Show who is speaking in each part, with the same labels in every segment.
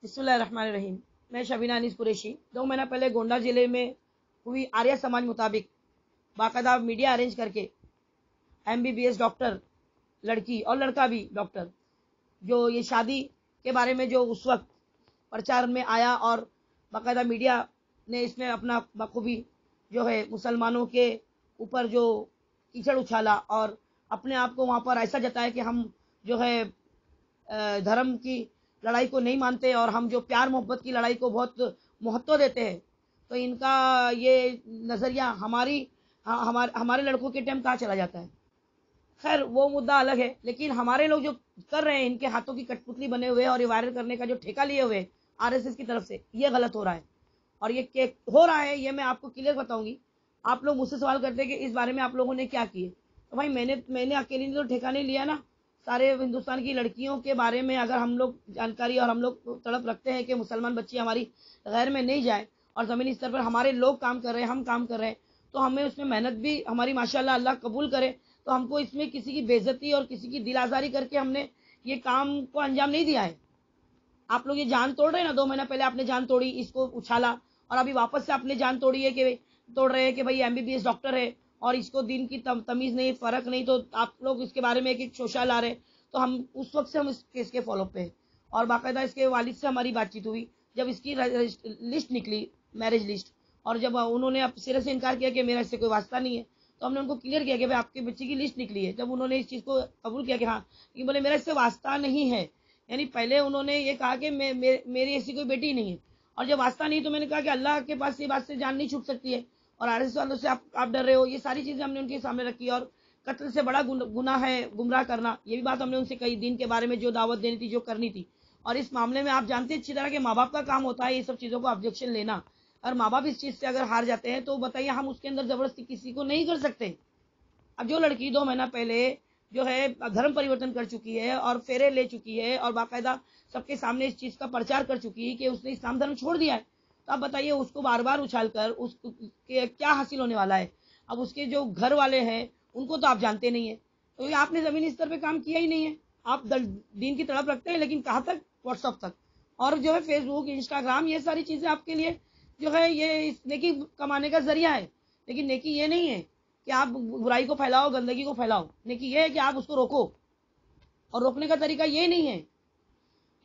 Speaker 1: بسم اللہ الرحمن الرحیم. میں شبینہ انیس قریشی 2 مہینہ پہلے گونڈہ ضلع میں ہوئی آریہ سماج مطابق باقاعدہ میڈیا ارینج کر کے MBBS ڈاکٹر لڑکی اور لڑکا بھی ڈاکٹر جو یہ شادی کے بارے میں جو اس وقت پرچار میں آیا اور باقاعدہ میڈیا نے اس میں اپنا بخوبی جو ہے مسلمانوں کے اوپر جو کیچڑ اچھالا اور اپنے آپ کو وہاں پر ایسا جتایا کہ ہم جو ہے دھرم کی لڑائی کو نہیں مانتے اور ہم جو پیار محبت کی لڑائی کو بہت مہتو دیتے ہیں. تو ان کا یہ نظریہ ہمارے لڑکوں کے ٹائم کہاں چلا جاتا ہے. خیر وہ مدعا الگ ہے، لیکن ہمارے لوگ جو کر رہے ہیں ان کے ہاتھوں کی کٹ پتلی بنے ہوئے اور یہ وائرل کرنے کا جو ٹھیکہ لیے ہوئے RSS کی طرف سے، یہ غلط ہو رہا ہے. اور یہ ہو رہا ہے یہ میں آپ کو کلیئر بتاؤں گی. آپ لوگ مجھ سے سوال کرتے ہیں کہ اس بارے میں آپ لوگوں نے کیا کیے. تو بھائی میں نے اکیلے نے تو ٹھیکہ نہیں لیا نا. سارے ہندوستان کی لڑکیوں کے بارے میں اگر ہم لوگ جانکاری اور ہم لوگ تڑپ رکھتے ہیں کہ مسلمان بچی ہماری غیر میں نہیں جائے اور زمینی استر پر ہمارے لوگ کام کر رہے ہیں، ہم کام کر رہے ہیں، تو ہمیں اس میں محنت بھی ہماری ماشاءاللہ اللہ قبول کرے. تو ہم کو اس میں کسی کی بے عزتی اور کسی کی دل آزاری کر کے ہم نے یہ کام کو انجام نہیں دیا ہے. آپ لوگ یہ جان توڑ رہے ہیں نا. 2 مہینہ پہلے آپ نے جان توڑی، اس کو اچھالا، اور ابھی واپس سے آپ نے جان توڑی ہے کہ توڑ رہے ہیں کہ بھائی MBBS ڈاکٹر ہے اور اس کو دین کی تمیز نہیں، فرق نہیں. تو آپ لوگ اس کے بارے میں ایک شوشہ لا رہے. تو ہم اس وقت سے ہم اس کیس کے فالو اپ پہ ہیں اور باقاعدہ اس کے والد سے ہماری بات چیت ہوئی جب اس کی لسٹ نکلی، میرج لسٹ، اور جب انہوں نے اب سرے سے انکار کیا کہ میرا اس سے کوئی واسطہ نہیں ہے، تو ہم نے ان کو کلیئر کیا کہ بھائی آپ کے بچے کی لسٹ نکلی ہے. جب انہوں نے اس چیز کو قبول کیا کہ ہاں، یہ بولے میرا اس سے واسطہ نہیں ہے. یعنی پہلے انہوں نے یہ کہا کہ میری ایسی کوئی بیٹی نہیں ہے، اور جب واسطہ نہیں تو میں نے کہا کہ اللہ کے پاس یہ بات سے جان نہیں چھوٹ سکتی ہے اور RSS والوں سے آپ ڈر رہے ہو. یہ ساری چیزیں ہم نے ان کے سامنے رکھی. اور قتل سے بڑا گناہ ہے گمراہ کرنا، یہ بھی بات ہم نے ان سے کہی. دین کے بارے میں جو دعوت دینی تھی، جو کرنی تھی. اور اس معاملے میں آپ جانتے ہیں اچھی طرح کہ ماں باپ کا کام ہوتا ہے یہ سب چیزوں کو آبجیکشن لینا. اور ماں باپ اس چیز سے اگر ہار جاتے ہیں تو بتائیے ہم اس کے اندر زبردستی کسی کو نہیں کر سکتے. اب جو لڑکی 2 مہینہ پہلے جو ہے دھرم پریورتن کر چکی ہے اور پھیرے لے چکی ہے اور باقاعدہ سب کے سامنے اس چیز کا پرچار کر چکی ہے کہ اس نے اسلام دھرم چھوڑ دیا ہے، تو آپ بتائیے اس کو بار بار اچھال کر اس کے کیا حاصل ہونے والا ہے. اب اس کے جو گھر والے ہیں ان کو تو آپ جانتے نہیں ہیں، تو یہ آپ نے زمینی استر پہ کام کیا ہی نہیں ہے. آپ دین کی طرف رکھتے ہیں لیکن کہاں تک؟ واٹس ایپ تک. اور جو ہے فیس بک، انسٹاگرام، یہ ساری چیزیں آپ کے لیے جو ہے یہ نیکی کمانے کا ذریعہ ہے. لیکن نیکی یہ نہیں ہے کہ آپ برائی کو پھیلاؤ، گندگی کو پھیلاؤ. نیکی یہ ہے کہ آپ اس کو روکو، اور روکنے کا طریقہ یہ نہیں ہے.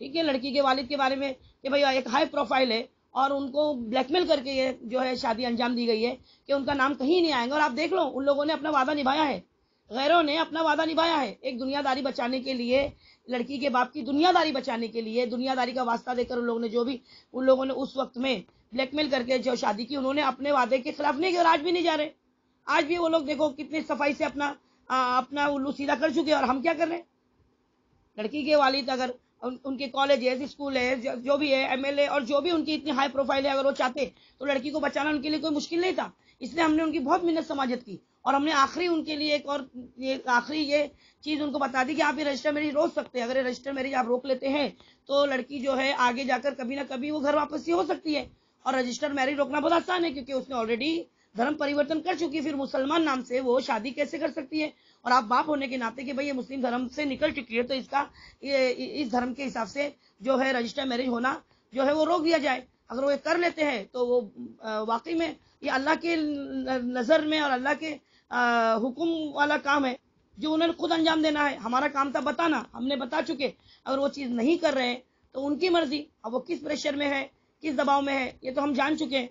Speaker 1: ٹھیک ہے، لڑکی کے والد کے بارے میں کہ بھئی ایک ہائی پروفائل ہے اور ان کو بلیک میل کر کے یہ جو ہے شادی انجام دی گئی ہے کہ ان کا نام کہیں نہیں آئے گا. اور آپ دیکھ لو ان لوگوں نے اپنا وعدہ نبھایا ہے، غیروں نے اپنا وعدہ نبھایا ہے. ایک دنیا داری بچانے کے لیے، لڑکی کے باپ کی دنیا داری بچانے کے لیے دنیا داری کا واسطہ دے کر ان لوگوں نے اس وقت میں بلیک میل کر کے جو شادی کی، انہوں نے اپنے وعدے کے خلاف نہیں کیا اور آج بھی نہیں جا رہے. آج بھی وہ لوگ دیکھو کتنی صفائی سے اپنا الو سیدھا کر چکے. اور ہم کیا کر رہے ہیں؟ لڑکی کے والد اگر ان کے کالج ہے، اسکول ہے، جو بھی ہے، MLA اور جو بھی ان کی اتنی ہائی پروفائل ہے، اگر وہ چاہتے تو لڑکی کو بچانا ان کے لیے کوئی مشکل نہیں تھا. اس لیے ہم نے ان کی بہت منت سماجت کی اور ہم نے آخری ان کے لیے ایک اور آخری یہ چیز ان کو بتا دی کہ آپ یہ رجسٹر میرج روک سکتے ہیں. اگر یہ رجسٹر میرج آپ روک لیتے ہیں تو لڑکی جو ہے آگے جا کر کبھی نہ کبھی وہ گھر واپسی ہو سکتی ہے. اور رجسٹر میرج روکنا بہت آسان ہے کیونکہ اس نے آلریڈی دھرم پریورتن کر چکی. پھر مسلمان نام سے وہ شادی کیسے کر سکتی ہے؟ اور آپ باپ ہونے کے ناطے کہ بھئی یہ مسلم دھرم سے نکل چکی ہے تو اس دھرم کے حساب سے جو ہے رجسٹر میرج ہونا جو ہے وہ روک دیا جائے. اگر وہ کر لیتے ہیں تو وہ واقعی میں یہ اللہ کے نظر میں اور اللہ کے حکم والا کام ہے جو انہوں نے خود انجام دینا ہے. ہمارا کام تھا بتانا، ہم نے بتا چکے. اگر وہ چیز نہیں کر رہے ہیں تو ان کی مرضی. اب وہ کس پریشر میں ہے، کس دباؤ میں ہے، یہ تو ہم جان چکے ہیں.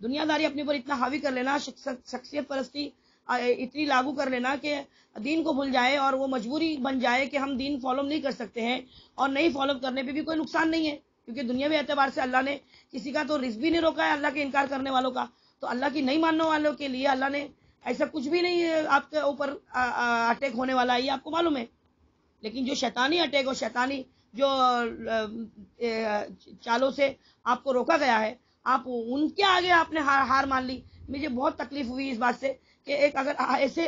Speaker 1: دنیا داری اپنے اوپر اتنا حاوی کر لینا، شخصیت پرستی اتنی لاگو کر لینا کہ دین کو بھول جائے اور وہ مجبوری بن جائے کہ ہم دین فالو نہیں کر سکتے ہیں. اور نہیں فالو کرنے پہ بھی کوئی نقصان نہیں ہے کیونکہ دنیاوی اعتبار سے اللہ نے کسی کا تو رزق بھی نہیں روکا ہے اللہ کے انکار کرنے والوں کا. تو اللہ کی نہیں ماننے والوں کے لیے اللہ نے ایسا کچھ بھی نہیں آپ کے اوپر اٹیک ہونے والا ہے، یہ آپ کو معلوم ہے. لیکن جو شیطانی اٹیک اور شیطانی جو چالوں سے آپ کو روکا گیا ہے، آپ ان کے آگے آپ نے ہار مان لی. مجھے بہت تکلیف ہوئی اس بات سے کہ اگر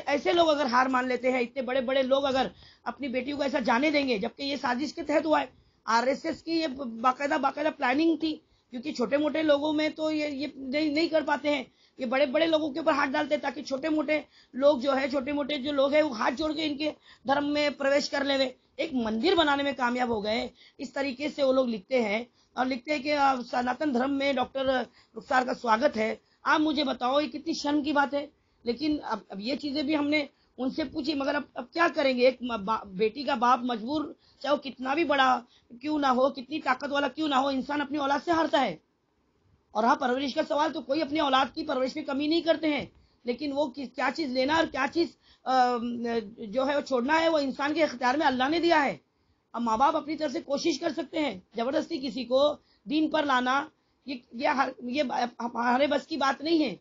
Speaker 1: ایسے لوگ اگر ہار مان لیتے ہیں، اتنے بڑے بڑے لوگ اگر اپنی بیٹیوں کو ایسا جانے دیں گے، جبکہ یہ سازش کے تحت ہوا ہے. RSS کی یہ باقاعدہ پلاننگ تھی کیونکہ چھوٹے موٹے لوگوں میں تو یہ نہیں کر پاتے ہیں. یہ بڑے بڑے لوگوں کے اوپر ہاتھ ڈالتے ہیں تاکہ چھوٹے موٹے لوگ جو ہے چھوٹے موٹے جو لوگ ہیں وہ ہاتھ جوڑ کے ان کے دھرم میں پرویش کر لے. ایک مندر بنانے میں کامیاب ہو گئے. اس طریقے سے وہ لوگ لکھتے ہیں اور لکھتے ہیں کہ سناتن دھرم میں ڈاکٹر رخسار کا سواگت ہے. آپ مجھے بتاؤ یہ کتنی شرم کی بات ہے. لیکن اب یہ چیزیں بھی ہم نے ان سے پوچھی، مگر اب کیا کریں گے. ایک بیٹی کا باپ مجبور، چاہے وہ کتنا بھی بڑا کیوں نہ ہو، کتنی طاقت والا کیوں نہ ہو، انسان اپنی اولاد سے ہارتا ہے. اور ہاں، پرورش کا سوال تو کوئی اپنی اولاد کی پرورش میں کمی نہیں کرتے ہیں، لیکن وہ کیا چیز لینا اور کیا چیز جو ہے وہ چھوڑنا ہے، وہ انسان کے اختیار میں اللہ نے دیا ہے. اب ماں باپ اپنی طرف سے کوشش کر سکتے ہیں، زبردستی کسی کو دین پر لانا یہ ہمارے بس کی بات نہیں ہے.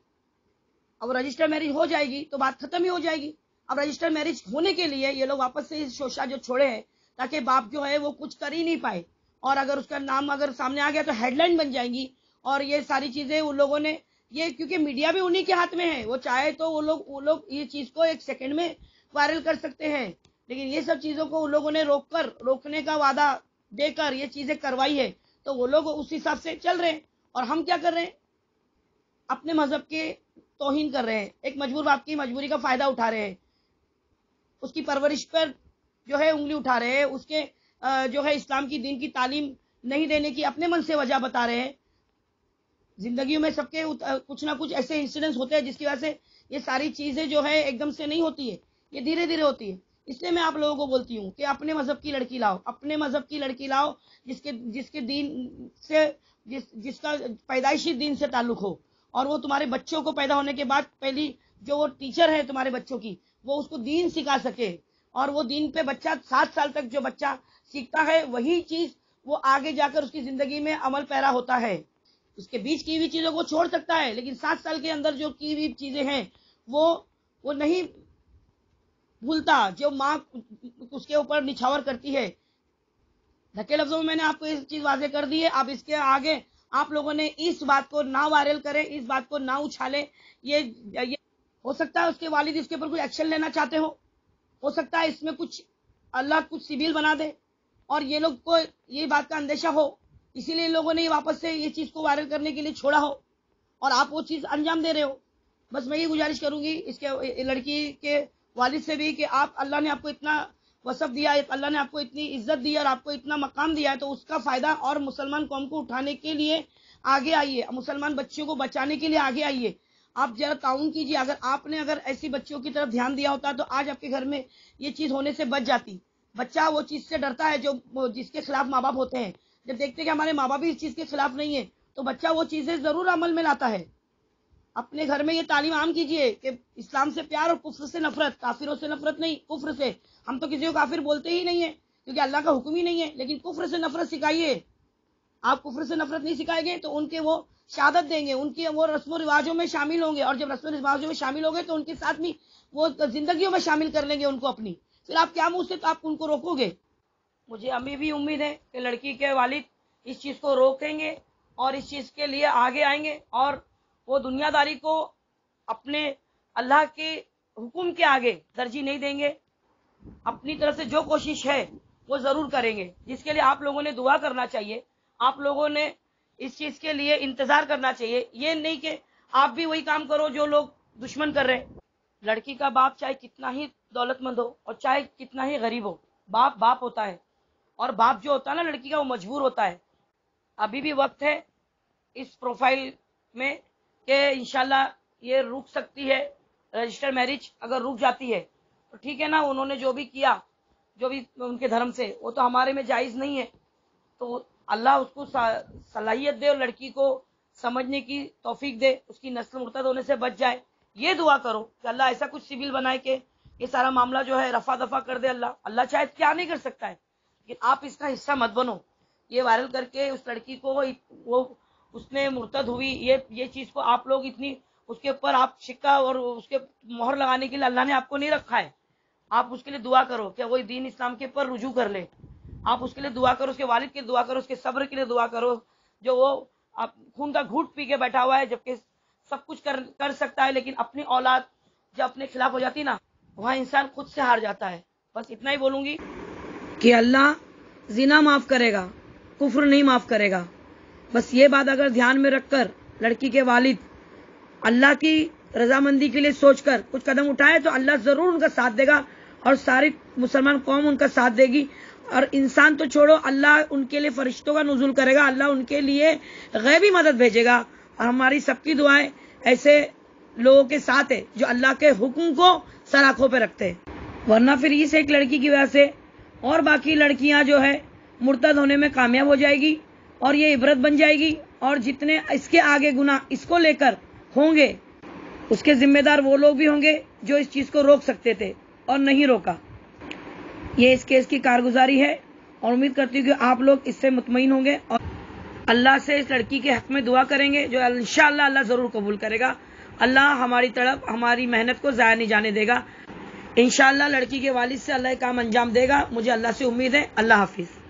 Speaker 1: اب رجسٹر میرج ہو جائے گی تو بات ختم ہی ہو جائے گی. اب رجسٹر میرج ہونے کے لیے یہ لوگ واپس سے شوشا جو چھوڑے ہیں، تاکہ باپ جو ہے وہ کچھ کر ہی نہیں پائے، اور اگر اس کا نام اگر سامنے آ گیا تو ہیڈ لائن بن جائیں گی. اور یہ ساری چیزیں ان لوگوں نے یہ، کیونکہ میڈیا بھی انہی کے ہاتھ میں ہے، وہ چاہے تو وہ لوگ یہ چیز کو ایک سیکنڈ میں وائرل کر سکتے ہیں. لیکن یہ سب چیزوں کو ان لوگوں نے روکنے کا وعدہ دے کر یہ چیزیں کروائی ہے، تو وہ لوگ اس حساب سے چل رہے ہیں. اور ہم کیا کر رہے ہیں؟ اپنے مذہب کے توہین کر رہے ہیں. ایک مجبور باپ کی مجبوری کا فائدہ اٹھا رہے ہیں، اس کی پرورش پر جو ہے انگلی اٹھا رہے ہیں، اس کے جو ہے اسلام کی دین کی تعلیم نہیں دینے کی اپنے من سے وجہ بتا رہے ہیں. زندگیوں میں سب کے کچھ نہ کچھ ایسے انسیڈنٹس ہوتے ہیں جس کی وجہ سے یہ ساری چیزیں جو ہے ایک دم سے نہیں ہوتی ہے، یہ دھیرے دھیرے ہوتی ہے. اس لیے میں آپ لوگوں کو بولتی ہوں کہ اپنے مذہب کی لڑکی لاؤ، اپنے مذہب کی لڑکی لاؤ، جس کے دین سے جس کا پیدائشی دین سے تعلق ہو، اور وہ تمہارے بچوں کو پیدا ہونے کے بعد پہلی جو وہ ٹیچر ہے تمہارے بچوں کی، وہ اس کو دین سکھا سکے. اور وہ دین پہ بچہ 7 سال تک جو بچہ سیکھتا ہے وہی چیز وہ آگے جا کر اس کی زندگی میں عمل پیرا ہوتا ہے. اس کے بیچ کی ہوئی چیزوں کو چھوڑ سکتا ہے، لیکن 7 سال کے اندر جو کی ہوئی چیزیں ہیں وہ نہیں بھولتا. جو ماں اس کے اوپر نچھاور کرتی ہے. دھکے لفظوں میں نے آپ کو یہ چیز واضح کر دی ہے. اب اس کے آگے آپ لوگوں نے اس بات کو نہ وائرل کریں، اس بات کو نہ اچھالیں. یہ ہو سکتا ہے اس کے والد اس کے اوپر کچھ ایکشن لینا چاہتے ہو سکتا ہے اس میں اللہ کچھ سیبیل بنا دے، اور یہ لوگ کو یہ بات کا اندیشہ ہو، اسی لیے لوگوں نے واپس سے یہ چیز کو وائرل کرنے کے لیے چھوڑا ہو، اور آپ وہ چیز انجام دے رہے ہو. بس میں یہ گزارش کروں گی اس کے لڑکی کے والد سے بھی کہ اللہ نے آپ کو اتنا وصف دیا ہے، اللہ نے آپ کو اتنی عزت دی اور آپ کو اتنا مقام دیا ہے، تو اس کا فائدہ اور مسلمان قوم کو اٹھانے کے لیے آگے آئیے، مسلمان بچیوں کو بچانے کے لیے آگے آئیے. آپ ذرا تعاون کیجیے. آپ نے ایسی بچیوں کی طرف دھیان دیا ہوتا تو آج آپ کے گھر میں یہ چیز ہونے سے بچ جاتی. بچہ وہ چیز سے ڈرتا ہے جس کے خلاف ماں باپ ہوتے ہیں. جب دیکھتے ہیں کہ ہمارے ماں باپ بھی اس چیز کے خلاف نہیں ہے تو بچہ وہ چیزیں ضرور عمل میں لاتا ہے. اپنے گھر میں یہ تعلیم عام کیجیے کہ اسلام سے پیار اور کفر سے نفرت. کافروں سے نفرت نہیں، کفر سے. ہم تو کسی کو کافر بولتے ہی نہیں ہے کیونکہ اللہ کا حکم ہی نہیں ہے، لیکن کفر سے نفرت سکھائیے. آپ کفر سے نفرت نہیں سکھائیں گے تو ان کے وہ شہادت دیں گے، ان کے وہ رسم و رواجوں میں شامل ہوں گے، اور جب رسم و رواجوں میں شامل ہوں گے تو ان کے ساتھ بھی وہ زندگیوں میں شامل کر لیں گے ان کو اپنی. پھر آپ کیا منہ سے تو آپ ان کو روکو گے. مجھے ابھی بھی امید ہے کہ لڑکی کے والد اس چیز کو روکیں گے اور اس چیز کے لیے آگے آئیں گے، اور وہ دنیا داری کو اپنے اللہ کے حکم کے آگے ترجیح نہیں دیں گے. اپنی طرف سے جو کوشش ہے وہ ضرور کریں گے، جس کے لیے آپ لوگوں نے دعا کرنا چاہیے. آپ لوگوں نے اس چیز کے لیے انتظار کرنا چاہیے. یہ نہیں کہ آپ بھی وہی کام کرو جو لوگ دشمن کر رہے ہیں. لڑکی کا باپ چاہے کتنا ہی دولت مند ہو اور چاہے کتنا ہی غریب ہو، باپ ہوتا ہے. اور باپ جو ہوتا ہے نا لڑکی کا، وہ مجبور ہوتا ہے. ابھی بھی وقت ہے اس پروفائل میں کہ انشاءاللہ یہ رک سکتی ہے. رجسٹر میرج اگر رک جاتی ہے تو ٹھیک ہے نا، انہوں نے جو بھی کیا، جو بھی ان کے دھرم سے، وہ تو ہمارے میں جائز نہیں ہے. تو اللہ اس کو صلاحیت دے اور لڑکی کو سمجھنے کی توفیق دے، اس کی نسل مرتد ہونے سے بچ جائے. یہ دعا کرو کہ اللہ ایسا کچھ سیبیل بنائے کہ یہ سارا معاملہ جو ہے رفع دفع کر دے. اللہ چاہے کیا نہیں کر سکتا ہے، لیکن آپ اس کا حصہ مت بنو. یہ وائرل کر کے اس لڑکی کو وہ اس نے مرتد ہوئی، یہ چیز کو آپ لوگ اتنی اس کے اوپر آپ شکا اور اس کے مہر لگانے کے لیے اللہ نے آپ کو نہیں رکھا ہے. آپ اس کے لیے دعا کرو کہ وہ دین اسلام کے اوپر رجوع کر لے. آپ اس کے لیے دعا کرو، اس کے والد کے لیے دعا کرو، اس کے صبر کے لیے دعا کرو، جو وہ خون کا گھوٹ پی کے بیٹھا ہوا ہے، جبکہ سب کچھ کر سکتا ہے، لیکن اپنی اولاد جب اپنے خلاف ہو جاتی نا، وہاں انسان خود سے ہار جاتا ہے. بس اتنا ہی بولوں گی کہ اللہ زنا معاف کرے گا، کفر نہیں معاف کرے گا. بس یہ بات اگر دھیان میں رکھ کر لڑکی کے والد اللہ کی رضامندی کے لیے سوچ کر کچھ قدم اٹھائے تو اللہ ضرور ان کا ساتھ دے گا، اور ساری مسلمان قوم ان کا ساتھ دے گی. اور انسان تو چھوڑو، اللہ ان کے لیے فرشتوں کا نزول کرے گا، اللہ ان کے لیے غیبی مدد بھیجے گا. اور ہماری سب کی دعائیں ایسے لوگوں کے ساتھ ہے جو اللہ کے حکم کو سر آنکھوں پہ رکھتے ہیں. ورنہ پھر اس ایک لڑکی کی وجہ سے اور باقی لڑکیاں جو ہے مرتد ہونے میں کامیاب ہو جائے گی اور یہ عبرت بن جائے گی. اور جتنے اس کے آگے گناہ اس کو لے کر ہوں گے اس کے ذمہ دار وہ لوگ بھی ہوں گے جو اس چیز کو روک سکتے تھے اور نہیں روکا. یہ اس کیس کی کارگزاری ہے اور امید کرتی ہوں کہ آپ لوگ اس سے مطمئن ہوں گے اور اللہ سے اس لڑکی کے حق میں دعا کریں گے جو انشاءاللہ اللہ ضرور قبول کرے گا. اللہ ہماری طرف ہماری محنت کو ضائع نہیں جانے دے گا. انشاءاللہ لڑکی کے والد سے اللہ کام انجام دے گا. مجھے اللہ سے امید ہے. اللہ حافظ.